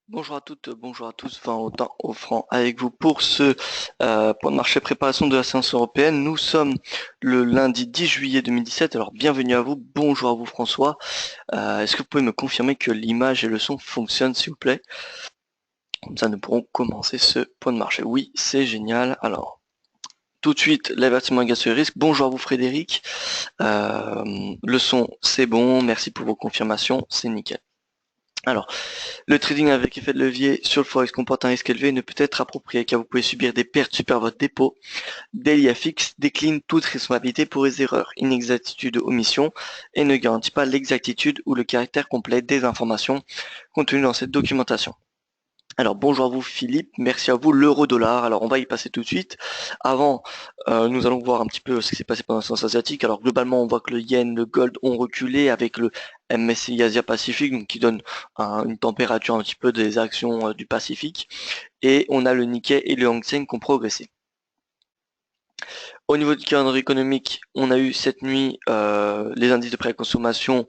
Bonjour à toutes, bonjour à tous, 20 au temps offrant avec vous pour ce point de marché préparation de la séance européenne. Nous sommes le lundi 10 juillet 2017, alors bienvenue à vous, bonjour à vous François. Est-ce que vous pouvez me confirmer que l'image et le son fonctionnent s'il vous plaît? Comme ça nous pourrons commencer ce point de marché. Oui, c'est génial. Alors, tout de suite, l'avertissement gaz sur risque. Bonjour à vous Frédéric. Le son, c'est bon, merci pour vos confirmations, c'est nickel. Alors, le trading avec effet de levier sur le forex comporte un risque élevé et ne peut être approprié car vous pouvez subir des pertes super votre dépôt. Fixe décline toute responsabilité pour les erreurs, inexactitudes ou omissions et ne garantit pas l'exactitude ou le caractère complet des informations contenues dans cette documentation. Alors bonjour à vous Philippe, merci à vous l'euro-dollar. Alors on va y passer tout de suite. Avant, nous allons voir un petit peu ce qui s'est passé pendant la séance asiatique. Alors globalement, on voit que le yen, le gold ont reculé avec le MSCI Asia Pacific, donc qui donne une température un petit peu des actions du Pacifique. Et on a le Nikkei et le Hang Seng qui ont progressé. Au niveau du calendrier économique, on a eu cette nuit les indices de prix à la consommation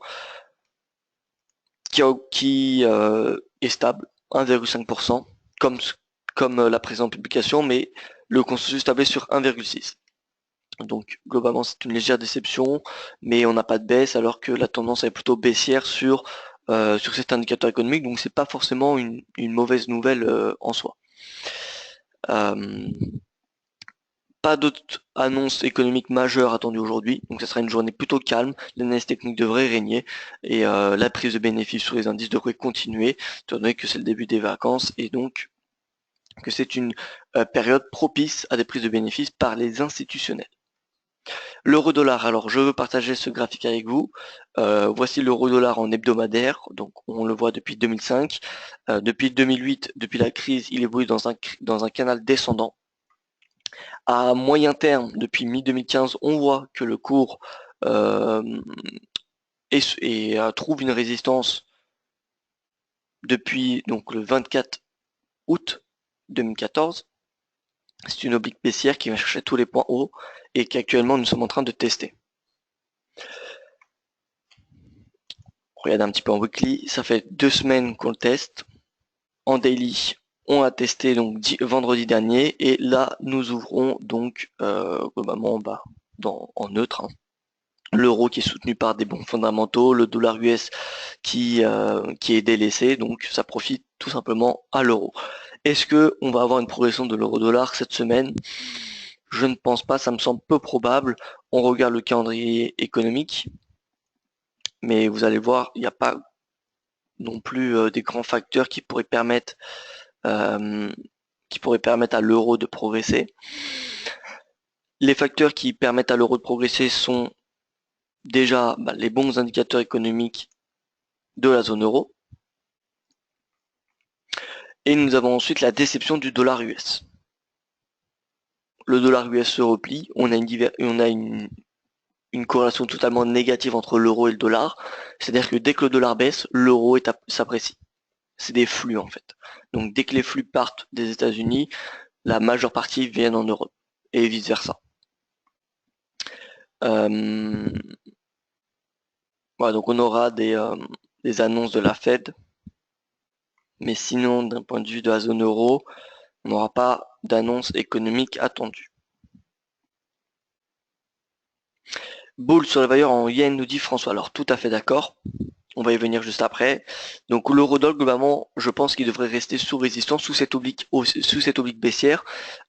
qui est stable, 1,5%, comme la présente publication, mais le consensus est tablé sur 1,6. Donc globalement c'est une légère déception, mais on n'a pas de baisse alors que la tendance est plutôt baissière sur cet indicateur économique, donc c'est pas forcément une mauvaise nouvelle en soi. Euh, Pas d'autres annonces économiques majeures attendues aujourd'hui, donc ça sera une journée plutôt calme, l'analyse technique devrait régner et la prise de bénéfices sur les indices devrait continuer, étant donné que c'est le début des vacances et donc que c'est une période propice à des prises de bénéfices par les institutionnels. L'euro-dollar, alors je veux partager ce graphique avec vous. Voici l'euro-dollar en hebdomadaire, donc on le voit depuis 2005. Depuis 2008, depuis la crise, il évolue dans un canal descendant. À moyen terme, depuis mi-2015, on voit que le cours euh, trouve une résistance depuis donc le 24 août 2014. C'est une oblique baissière qui va chercher tous les points hauts et qu'actuellement nous sommes en train de tester. Regardez un petit peu en weekly, ça fait 2 semaines qu'on le teste. En daily, on a testé donc vendredi dernier et là nous ouvrons donc globalement en neutre, hein. L'euro qui est soutenu par des bons fondamentaux, le dollar US qui est délaissé, donc ça profite tout simplement à l'euro. Est-ce que on va avoir une progression de l'euro-dollar cette semaine? Je ne pense pas, ça me semble peu probable. On regarde le calendrier économique, mais vous allez voir, il n'y a pas non plus des grands facteurs euh, qui pourraient permettre à l'euro de progresser. Les facteurs qui permettent à l'euro de progresser sont déjà les bons indicateurs économiques de la zone euro. Et nous avons ensuite la déception du dollar US. Le dollar US se replie, on a une corrélation totalement négative entre l'euro et le dollar. C'est-à-dire que dès que le dollar baisse, l'euro s'apprécie. C'est des flux en fait. Donc dès que les flux partent des États-Unis, la majeure partie viennent en Europe et vice versa. Euh, voilà, donc on aura des annonces de la Fed, mais sinon d'un point de vue de la zone euro, on n'aura pas d'annonce économique attendue. Bull sur les valeurs en yen, nous dit François. Alors tout à fait d'accord. On va y venir juste après. Donc l'eurodoll, globalement, je pense qu'il devrait rester sous résistance, sous cette oblique baissière.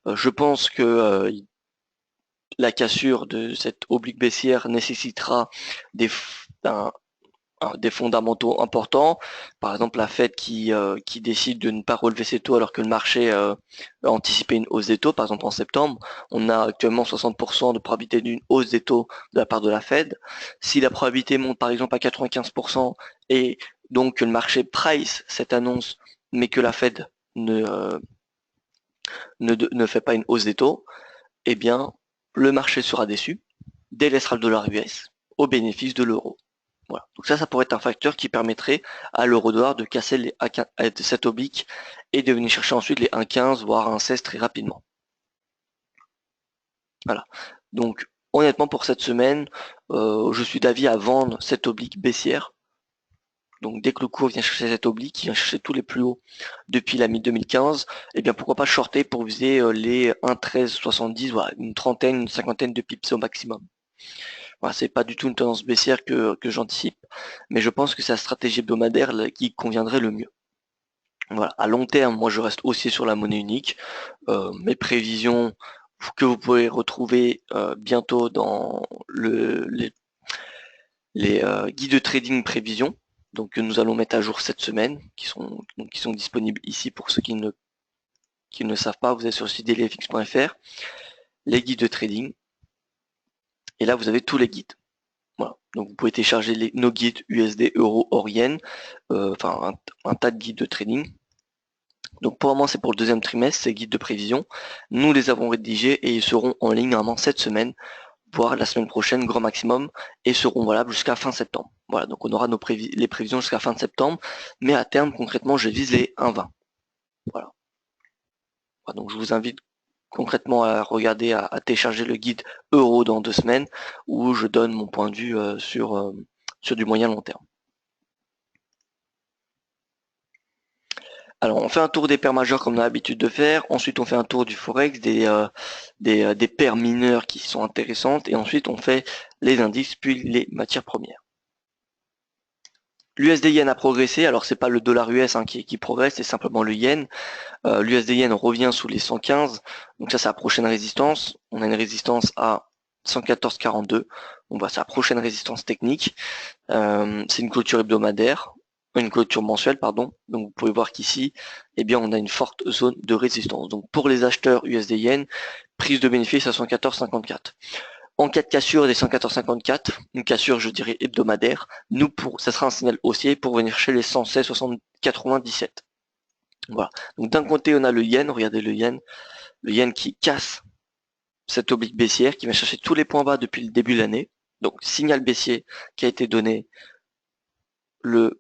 Je pense que la cassure de cette oblique baissière nécessitera des, des fondamentaux importants. Par exemple, la Fed qui décide de ne pas relever ses taux alors que le marché a anticipé une hausse des taux. Par exemple, en septembre, on a actuellement 60% de probabilité d'une hausse des taux de la part de la Fed. Si la probabilité monte par exemple à 95% et donc que le marché price cette annonce, mais que la Fed ne fait pas une hausse des taux, eh bien, le marché sera déçu, délaissera le dollar US au bénéfice de l'euro. Voilà. Donc ça pourrait être un facteur qui permettrait à l'euro-dollar de casser cette oblique et de venir chercher ensuite les 1,15 voire 1,16 très rapidement. Voilà. Donc honnêtement pour cette semaine, je suis d'avis à vendre cette oblique baissière. Donc dès que le cours vient chercher cet oblique, qui vient chercher tous les plus hauts depuis la mi-2015, et bien pourquoi pas shorter pour viser les 1,1370, voilà, une trentaine, une cinquantaine de pips au maximum. Voilà, c'est pas du tout une tendance baissière que j'anticipe, mais je pense que c'est la stratégie hebdomadaire qui conviendrait le mieux. Voilà, à long terme, moi je reste haussier sur la monnaie unique. Mes prévisions que vous pouvez retrouver bientôt dans les guides de trading prévision, donc que nous allons mettre à jour cette semaine, qui sont disponibles ici pour ceux qui ne savent pas. Vous êtes sur le site dailyfx.fr, les guides de trading, et là vous avez tous les guides. Voilà. Donc vous pouvez télécharger nos guides USD, Euro, Or, Yen, enfin un tas de guides de trading. Donc pour le moment c'est pour le deuxième trimestre, ces guides de prévision. Nous les avons rédigés et ils seront en ligne normalement cette semaine, voire la semaine prochaine, grand maximum, et seront valables jusqu'à fin septembre. Voilà, donc on aura les prévisions jusqu'à fin septembre, mais à terme, concrètement, je vise les 1,20. Voilà. Voilà. Donc je vous invite concrètement à regarder, à télécharger le guide Euro dans 2 semaines, où je donne mon point de vue sur du moyen long terme. Alors on fait un tour des paires majeures comme on a l'habitude de faire, ensuite on fait un tour du Forex, des paires mineures qui sont intéressantes, et ensuite on fait les indices puis les matières premières. L'USD Yen a progressé, alors c'est pas le dollar US qui progresse, c'est simplement le Yen. L'USD Yen revient sous les 115, donc ça c'est la prochaine résistance. On a une résistance à 114,42, on voit sa prochaine résistance technique. C'est une clôture hebdomadaire, une clôture mensuelle pardon. Donc vous pouvez voir qu'ici, eh bien on a une forte zone de résistance. Donc pour les acheteurs USD Yen, prise de bénéfice à 114,54. En cas de cassure des 114,54, une cassure je dirais hebdomadaire, ça sera un signal haussier pour venir chez les 116,97. Voilà. Donc d'un côté on a le yen, regardez le yen qui casse cette oblique baissière, qui va chercher tous les points bas depuis le début de l'année. Donc signal baissier qui a été donné le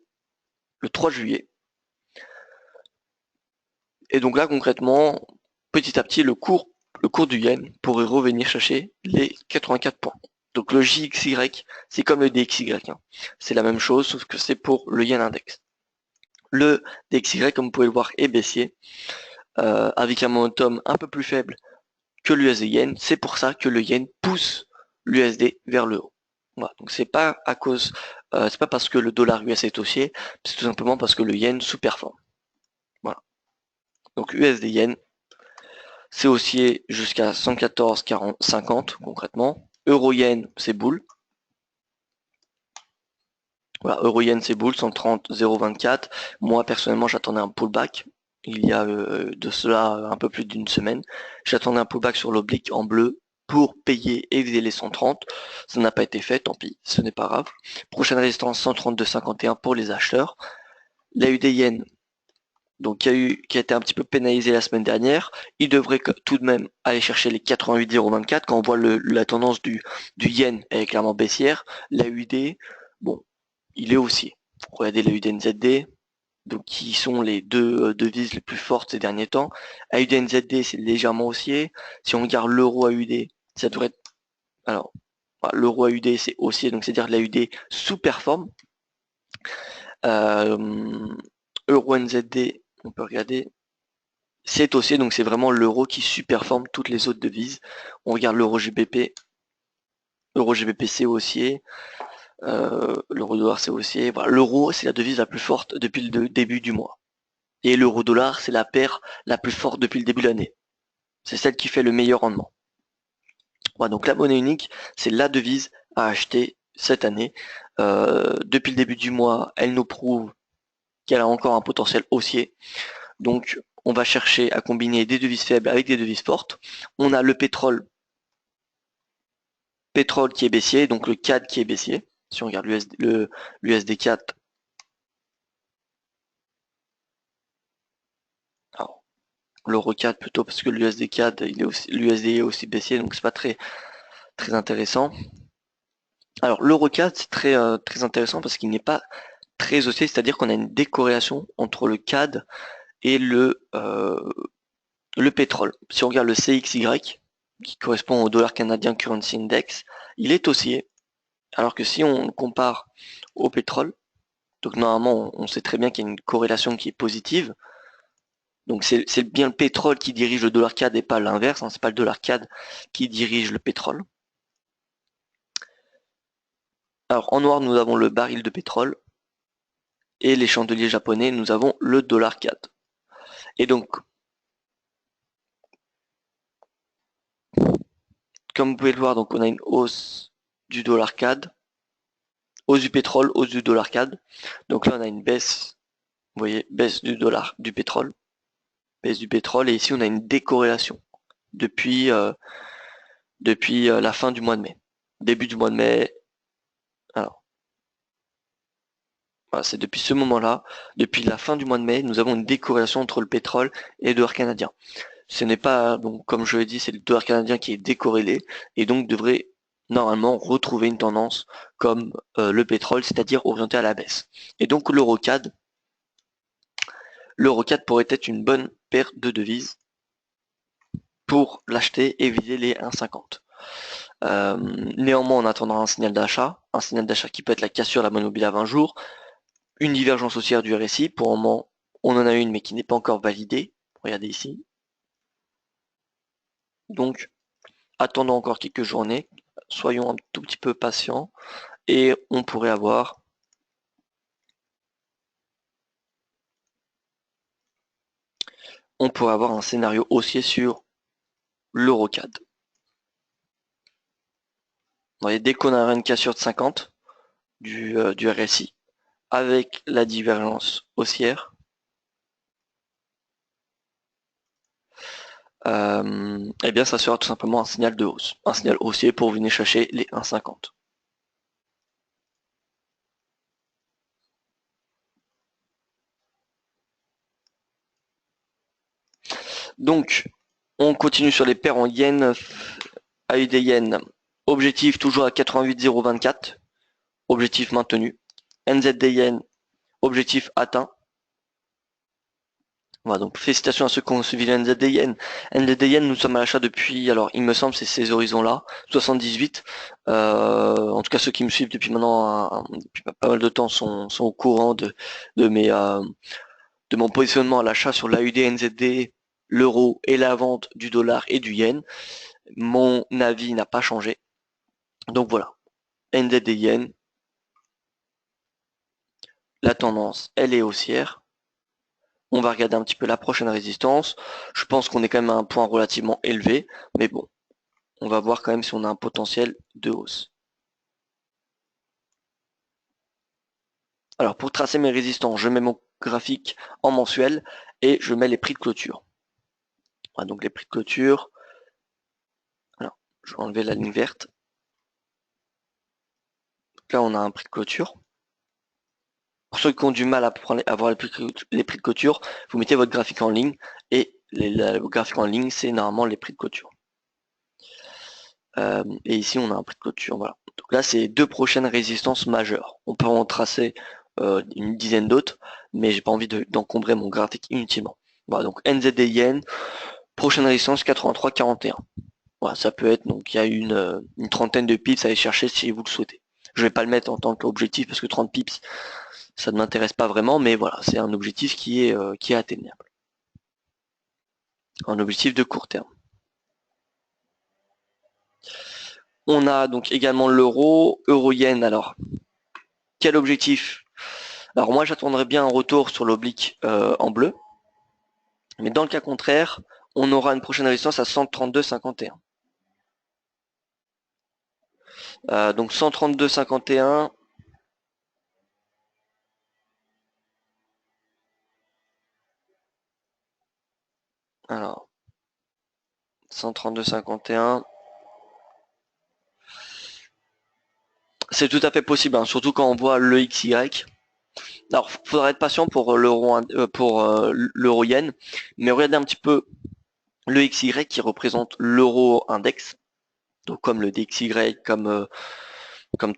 3 juillet. Et donc là concrètement, petit à petit, le cours du yen pourrait revenir chercher les 84 points. Donc le JXY, c'est comme le DXY. C'est la même chose, sauf que c'est pour le yen index. Le DXY, comme vous pouvez le voir, est baissier, avec un momentum un peu plus faible que l'USD yen. C'est pour ça que le yen pousse l'USD vers le haut. Voilà. Donc c'est pas à cause, c'est pas parce que le dollar US est haussier, c'est tout simplement parce que le yen sous-performe. Voilà. Donc USD yen, c'est haussier jusqu'à 114,50 concrètement. Euro yen, c'est boule. Voilà, euro yen, c'est boule, 130,024. Moi personnellement, j'attendais un pullback. Il y a de cela un peu plus d'une semaine. J'attendais un pullback sur l'oblique en bleu pour payer et viser les 130. Ça n'a pas été fait, tant pis, ce n'est pas grave. Prochaine résistance 132,51 pour les acheteurs. La UD yen, donc qui a été un petit peu pénalisé la semaine dernière, il devrait tout de même aller chercher les 88,024 quand on voit la tendance du yen elle est clairement baissière. La UD, bon, il est haussier. Regardez la UDNZD, donc qui sont les deux devises les plus fortes ces derniers temps. AUDNZD c'est légèrement haussier. Si on regarde l'euro AUD, ça devrait être, alors l'euro AUD c'est haussier, donc c'est-à-dire l'AUD sous-performe. Euro NZD, on peut regarder, c'est haussier, donc c'est vraiment l'euro qui sous-performe toutes les autres devises. On regarde l'euro GBP, euro GBP c'est haussier. L'euro dollar c'est haussier. Voilà, l'euro c'est la devise la plus forte depuis le début du mois. Et l'euro dollar c'est la paire la plus forte depuis le début de l'année. C'est celle qui fait le meilleur rendement. Voilà, donc la monnaie unique c'est la devise à acheter cette année. Depuis le début du mois, elle nous prouve qu'elle a encore un potentiel haussier. Donc on va chercher à combiner des devises faibles avec des devises fortes. On a le pétrole qui est baissier, donc le CAD qui est baissier. Si on regarde l'USD 4, l'euro 4 plutôt, parce que l'USD 4, l'USD est aussi baissier, donc c'est pas très intéressant. Alors l'euro 4 c'est très intéressant parce qu'il n'est pas très haussier, c'est-à-dire qu'on a une décorrélation entre le CAD et le pétrole. Si on regarde le CXY, qui correspond au dollar canadien currency index, il est haussier. Alors que si on compare au pétrole, Donc normalement, on sait très bien qu'il y a une corrélation qui est positive. Donc c'est bien le pétrole qui dirige le dollar CAD et pas l'inverse, hein, c'est pas le dollar CAD qui dirige le pétrole. Alors en noir, nous avons le baril de pétrole et les chandeliers japonais, nous avons le dollar CAD. Et donc, comme vous pouvez le voir, donc on a une hausse du dollar CAD, hausse du pétrole, hausse du dollar CAD. Donc là, on a une baisse, vous voyez, baisse du dollar, du pétrole, baisse du pétrole, et ici on a une décorrélation depuis la fin du mois de mai, début du mois de mai. Alors, voilà, c'est depuis ce moment-là, depuis la fin du mois de mai, nous avons une décorrélation entre le pétrole et le dollar canadien. Ce n'est pas, donc comme je l'ai dit, c'est le dollar canadien qui est décorrélé et donc devrait normalement retrouver une tendance comme le pétrole, c'est-à-dire orienté à la baisse. Et donc l'euro-CAD pourrait être une bonne paire de devises pour l'acheter et viser les 1,50. Néanmoins, en attendant un signal d'achat qui peut être la cassure de la moyenne mobile à 20 jours, une divergence haussière du RSI. Pour le moment, on en a une mais qui n'est pas encore validée. Regardez ici. Donc, attendons encore quelques journées, soyons un tout petit peu patients et on pourrait avoir un scénario haussier sur l'EuroCAD. Dès qu'on a une cassure de 50 du RSI avec la divergence haussière, eh bien ça sera tout simplement un signal de hausse, un signal haussier pour venir chercher les 1,50. Donc, on continue sur les paires en yens, AUD yen, objectif toujours à 88,024, objectif maintenu. NZD yen, objectif atteint. Voilà, donc félicitations à ceux qui ont suivi le NZD yen. NZD yen, nous sommes à l'achat depuis, alors il me semble c'est ces horizons-là, 78. En tout cas ceux qui me suivent depuis maintenant, depuis pas mal de temps sont au courant de mon positionnement à l'achat sur l'AUD, NZD, l'euro et la vente du dollar et du yen. Mon avis n'a pas changé. Donc voilà, NZD yen, la tendance elle est haussière. On va regarder un petit peu la prochaine résistance. Je pense qu'on est quand même à un point relativement élevé, mais bon, on va voir quand même si on a un potentiel de hausse. Alors pour tracer mes résistances, je mets mon graphique en mensuel et je mets les prix de clôture. Voilà, donc les prix de clôture. Alors, je vais enlever la ligne verte. Donc là, on a un prix de clôture. Pour ceux qui ont du mal à avoir les prix de clôture, vous mettez votre graphique en ligne et le graphique en ligne, c'est normalement les prix de clôture. Et ici, on a un prix de clôture. Voilà. Donc là, c'est les deux prochaines résistances majeures. On peut en tracer une dizaine d'autres, mais j'ai pas envie d'encombrer mon graphique inutilement. Voilà, donc NZD yen, prochaine résistance 83,41. Voilà, ça peut être, donc il y a une trentaine de pips à aller chercher si vous le souhaitez. Je vais pas le mettre en tant qu'objectif parce que 30 pips, ça ne m'intéresse pas vraiment, mais voilà, c'est un objectif qui est atteignable. Un objectif de court terme. On a donc également l'euro, euro-yen. Alors, quel objectif? Alors moi, j'attendrais bien un retour sur l'oblique en bleu. Mais dans le cas contraire, on aura une prochaine résistance à 132,51. Donc 132,51. Alors, 132,51. C'est tout à fait possible, hein, surtout quand on voit le XY. Alors, faudra être patient pour l'euro yen, mais regardez un petit peu le XY qui représente l'euro index, donc comme le DXY, comme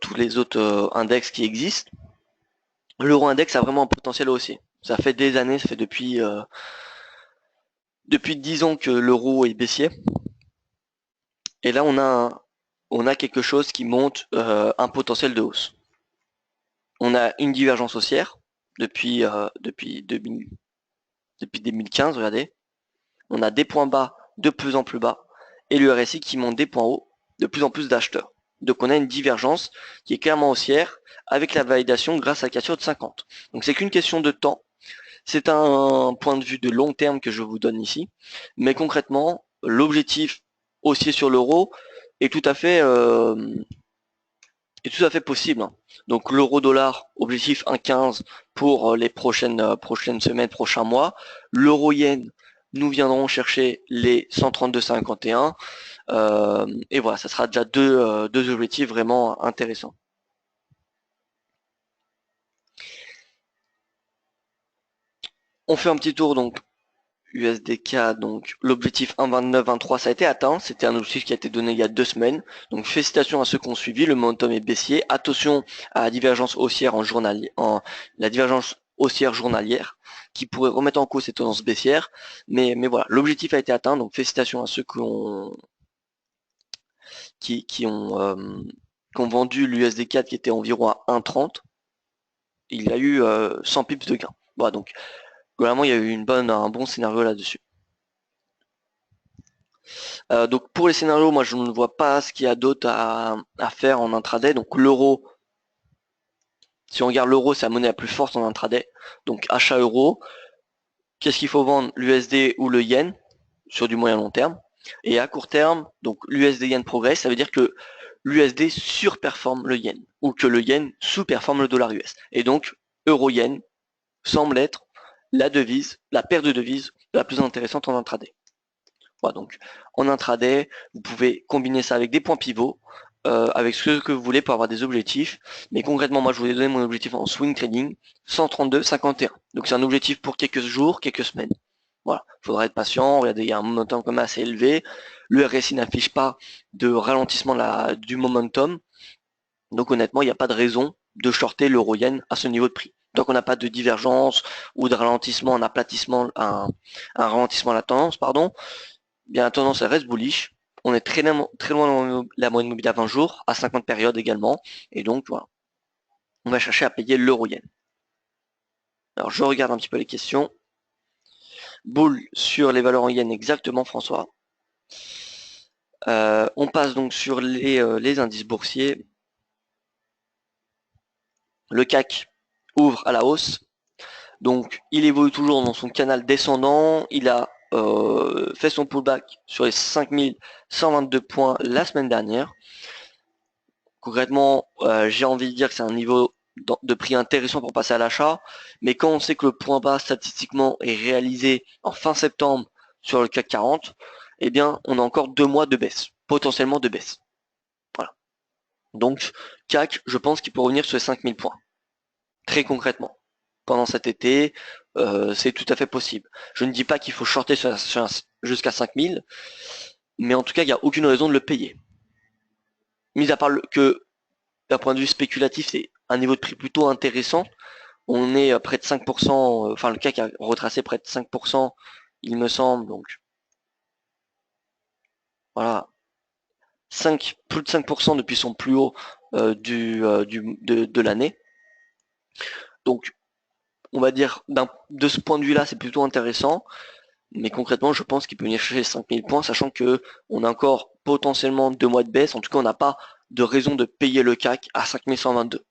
tous les autres index qui existent. L'euro index a vraiment un potentiel haussier. Ça fait des années, ça fait depuis 10 ans que l'euro est baissier. Et là, on a quelque chose qui monte un potentiel de hausse. On a une divergence haussière depuis 2015, regardez. On a des points bas de plus en plus bas et le RSI qui monte des points hauts, de plus en plus d'acheteurs. Donc on a une divergence qui est clairement haussière avec la validation grâce à la cassure de 50. Donc c'est qu'une question de temps. C'est un point de vue de long terme que je vous donne ici. Mais concrètement, l'objectif haussier sur l'euro est tout à fait possible, hein. Donc l'euro-dollar, objectif 1,15 pour les prochaines semaines, prochains mois. L'euro-yen, nous viendrons chercher les 132,51. Et voilà, ça sera déjà deux objectifs vraiment intéressants. On fait un petit tour donc USDK, donc l'objectif 1,29-23 ça a été atteint, c'était un objectif qui a été donné il y a 2 semaines, donc félicitations à ceux qui ont suivi, le momentum est baissier, attention à la divergence haussière la divergence haussière journalière qui pourrait remettre en cause cette tendance baissière, mais voilà, l'objectif a été atteint, donc félicitations à ceux qui ont vendu l'USD4 qui était environ à 1,30, il y a eu 100 pips de gain. Voilà, donc globalement il y a eu un bon scénario là-dessus. Donc pour les scénarios, moi je ne vois pas ce qu'il y a d'autre à faire en intraday. Donc l'euro, si on regarde l'euro, c'est la monnaie la plus forte en intraday. Donc achat euro, qu'est-ce qu'il faut vendre, l'USD ou le yen sur du moyen long terme. Et à court terme, donc l'USD yen progresse, ça veut dire que l'USD surperforme le yen ou que le yen sous-performe le dollar US. Et donc euro-yen semble être la paire de devises la plus intéressante en intraday. Voilà, donc en intraday, vous pouvez combiner ça avec des points pivots, avec ce que vous voulez pour avoir des objectifs. Mais concrètement, moi je vous ai donné mon objectif en swing trading, 132,51. Donc c'est un objectif pour quelques jours, quelques semaines. Voilà, il faudra être patient, regardez, il y a un momentum quand même assez élevé. Le RSI n'affiche pas de ralentissement du momentum. Donc honnêtement, il n'y a pas de raison de shorter l'euro-yen à ce niveau de prix. Donc on n'a pas de divergence ou de ralentissement, un ralentissement à la tendance, pardon. Bien, la tendance elle reste bullish. On est très loin de la moyenne mobile à 20 jours, à 50 périodes également. Et donc voilà, on va chercher à payer l'euro-yen. Alors je regarde un petit peu les questions. Boule sur les valeurs en yen exactement, François. On passe donc sur les indices boursiers. Le CAC ouvre à la hausse. Donc il évolue toujours dans son canal descendant. Il a fait son pullback sur les 5122 points la semaine dernière. Concrètement, j'ai envie de dire que c'est un niveau de prix intéressant pour passer à l'achat, mais quand on sait que le point bas statistiquement est réalisé en fin septembre sur le CAC 40, eh bien on a encore 2 mois de baisse, potentiellement de baisse. Voilà. Donc CAC, je pense qu'il peut revenir sur les 5000 points. Très concrètement. Pendant cet été, c'est tout à fait possible. Je ne dis pas qu'il faut shorter jusqu'à 5000, mais en tout cas, il n'y a aucune raison de le payer. Mis à part que d'un point de vue spéculatif, c'est un niveau de prix plutôt intéressant. On est près de 5%, enfin le CAC a retracé près de 5%, il me semble, donc voilà, plus de 5% depuis son plus haut de l'année. Donc on va dire de ce point de vue-là, c'est plutôt intéressant, mais concrètement, je pense qu'il peut venir chercher 5000 points, sachant que on a encore potentiellement 2 mois de baisse. En tout cas, on n'a pas de raison de payer le CAC à 5122.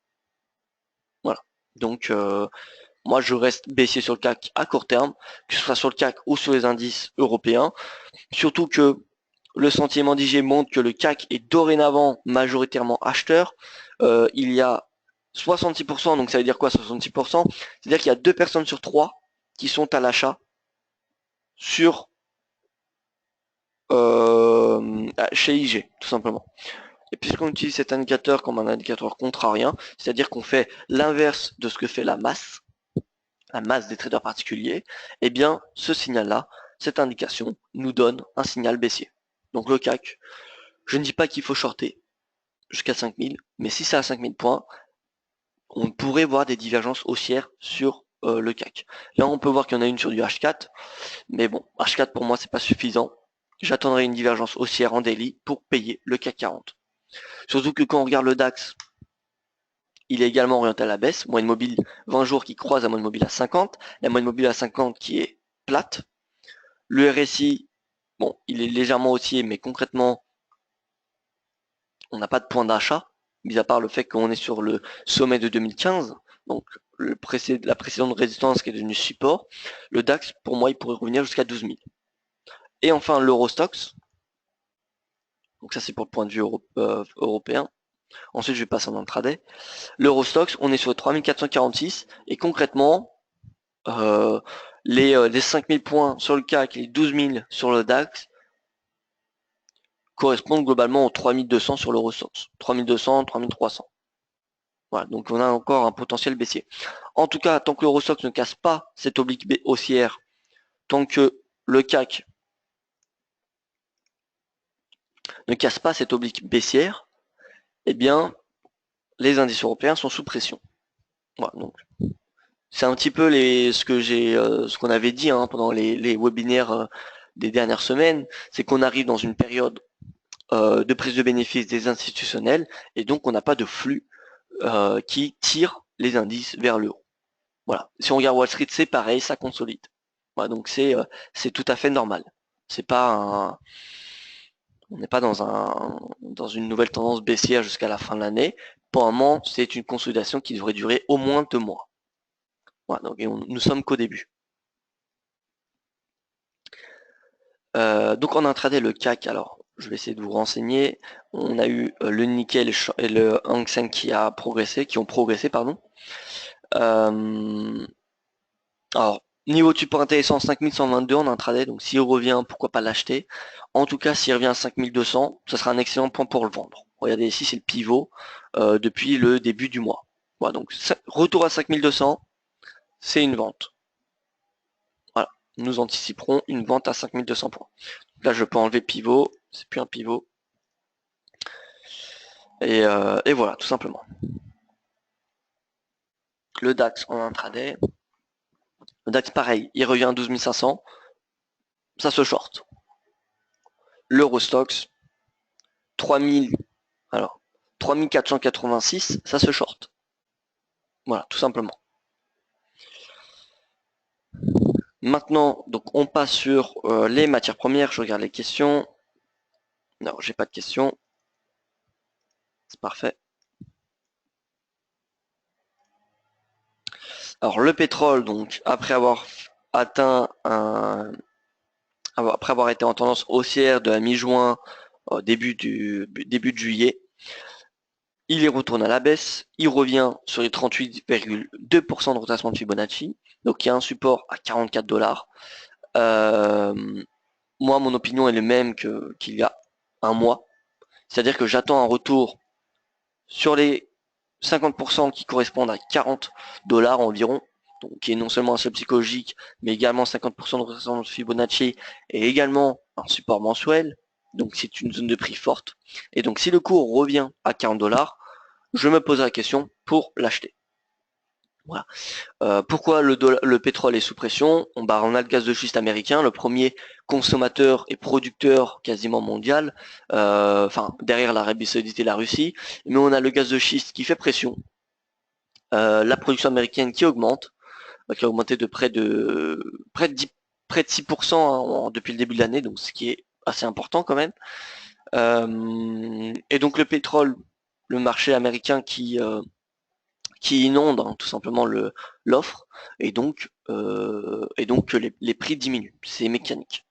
Voilà. Donc moi, je reste baissier sur le CAC à court terme, que ce soit sur le CAC ou sur les indices européens. Surtout que le sentiment d'IG montre que le CAC est dorénavant majoritairement acheteur. Il y a 66%, donc ça veut dire quoi 66%? C'est-à-dire qu'il y a 2 personnes sur 3 qui sont à l'achat sur chez IG, tout simplement. Et puisqu'on utilise cet indicateur comme un indicateur contrarien, c'est-à-dire qu'on fait l'inverse de ce que fait la masse des traders particuliers, eh bien ce signal-là, cette indication, nous donne un signal baissier. Donc le CAC, je ne dis pas qu'il faut shorter jusqu'à 5000, mais si c'est à 5000 points, on pourrait voir des divergences haussières sur le CAC. Là on peut voir qu'il y en a une sur du H4, mais bon, H4 pour moi c'est pas suffisant. J'attendrai une divergence haussière en daily pour payer le CAC 40. Surtout que quand on regarde le DAX, il est également orienté à la baisse. Moyenne mobile 20 jours qui croise la moyenne mobile à 50. La moyenne mobile à 50 qui est plate. Le RSI, bon, il est légèrement haussier, mais concrètement, on n'a pas de point d'achat, mis à part le fait qu'on est sur le sommet de 2015, donc la précédente résistance qui est devenue support. Le DAX, pour moi, il pourrait revenir jusqu'à 12 000. Et enfin, l'Eurostoxx. Donc ça, c'est pour le point de vue européen. Ensuite, je vais passer en intraday. L'Eurostoxx, on est sur 3446 et concrètement, les 5000 points sur le CAC et les 12 000 sur le DAX correspondent globalement aux 3200 sur l'Eurostoxx. 3200, 3300. Voilà, donc on a encore un potentiel baissier. En tout cas, tant que l'Eurostoxx ne casse pas cette oblique haussière, tant que le CAC ne casse pas cette oblique baissière, eh bien, les indices européens sont sous pression. Voilà, donc c'est un petit peu ce qu'on avait dit pendant les webinaires des dernières semaines, c'est qu'on arrive dans une période de prise de bénéfices des institutionnels et donc on n'a pas de flux qui tire les indices vers le haut. Voilà. Si on regarde Wall Street, c'est pareil, ça consolide. Voilà, donc c'est tout à fait normal. C'est pas on n'est pas dans une nouvelle tendance baissière jusqu'à la fin de l'année. Pour un moment, c'est une consolidation qui devrait durer au moins 2 mois. Voilà, donc nous sommes qu'au début. Donc en intraday, le CAC, alors je vais essayer de vous renseigner. On a eu le Nikkei et le Hang Seng qui ont progressé, pardon. Alors, niveau de support intéressant, 5122 en intraday, donc s'il revient, pourquoi pas l'acheter. En tout cas, s'il revient à 5200, ce sera un excellent point pour le vendre. Regardez ici, c'est le pivot depuis le début du mois. Voilà, donc retour à 5200, c'est une vente. Voilà, nous anticiperons une vente à 5200 points. Là, je peux enlever pivot, c'est plus un pivot. Et voilà, tout simplement. Le DAX en intraday. Le DAX, pareil, il revient à 12 500. Ça se short. L'Eurostoxx, 3000, alors 3486, ça se short. Voilà, tout simplement. Maintenant, donc on passe sur les matières premières. Je regarde les questions. Non, j'ai pas de questions. C'est parfait. Alors le pétrole, donc après avoir été en tendance haussière de la mi-juin au début de juillet, il y retourne à la baisse, il revient sur les 38,2% de retracement de Fibonacci, donc il y a un support à 44 $. Moi, mon opinion est le même qu'il y a un mois, c'est-à-dire que j'attends un retour sur les 50% qui correspondent à 40 $ environ, donc qui est non seulement un seuil psychologique, mais également 50% de retracement de Fibonacci et également un support mensuel, donc c'est une zone de prix forte. Et donc si le cours revient à 40 $, je me pose la question pour l'acheter. Voilà. Pourquoi le pétrole est sous pression? On a le gaz de schiste américain, le premier consommateur et producteur quasiment mondial, derrière l'Arabie Saoudite et la Russie, mais on a le gaz de schiste qui fait pression, la production américaine qui augmente, qui a augmenté de près de 6% depuis le début de l'année, donc ce qui est assez important quand même. Et donc le pétrole, le marché américain qui inonde tout simplement l'offre, et donc les prix diminuent. C'est mécanique.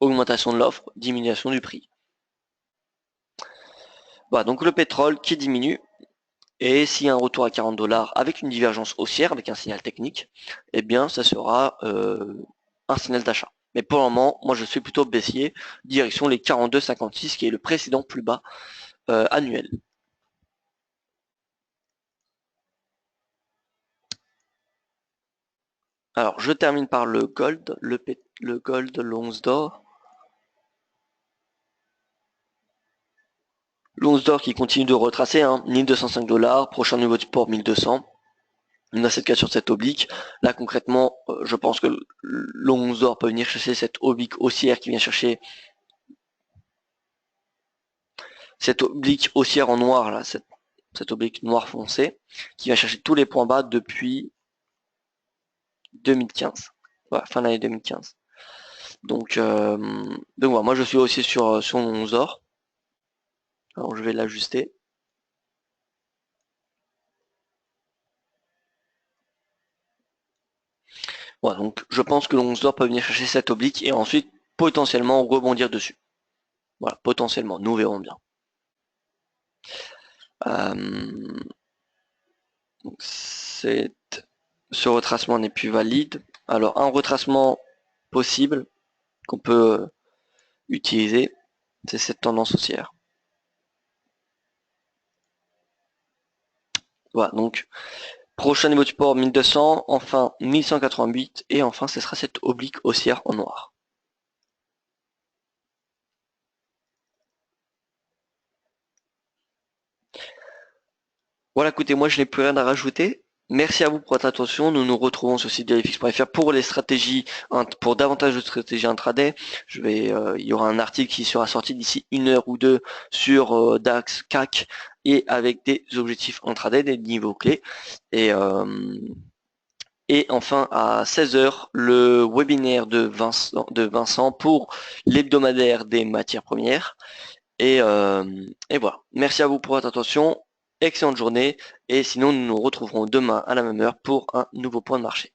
Augmentation de l'offre, diminution du prix. Voilà, donc le pétrole qui diminue, et s'il y a un retour à 40 $ avec une divergence haussière, avec un signal technique, eh bien ça sera un signal d'achat. Mais pour le moment, moi je suis plutôt baissier, direction les 42,56 qui est le précédent plus bas annuel. Alors je termine par le gold, le gold, l'once d'or. L'once d'or qui continue de retracer, 1205 $, prochain niveau de support 1200. On a cette case sur cette oblique. Là concrètement, je pense que l'once d'or peut venir chercher cette oblique haussière qui vient chercher cette oblique haussière en noir là, cette oblique noir foncé, qui va chercher tous les points bas depuis 2015. Voilà, fin d'année 2015. Donc voilà, moi je suis aussi sur mon 11 or. Alors je vais l'ajuster. Voilà, donc je pense que le 11 d'or peut venir chercher cette oblique et ensuite potentiellement rebondir dessus. Voilà, potentiellement, nous verrons bien. Ce retracement n'est plus valide. Alors un retracement possible qu'on peut utiliser, c'est cette tendance haussière. Voilà, donc prochain niveau de support 1200, enfin 1188 et enfin ce sera cette oblique haussière en noir. Voilà, écoutez, moi je n'ai plus rien à rajouter. Merci à vous pour votre attention. Nous nous retrouvons sur le site daillyfix.fr pour les stratégies, pour davantage de stratégies intraday. Il y aura un article qui sera sorti d'ici 1 heure ou 2 sur DAX, CAC et avec des objectifs intraday, des niveaux clés. Et enfin à 16 h le webinaire de Vincent pour l'hebdomadaire des matières premières. Et voilà. Merci à vous pour votre attention. Excellente journée. Et sinon, nous nous retrouverons demain à la même heure pour un nouveau point de marché.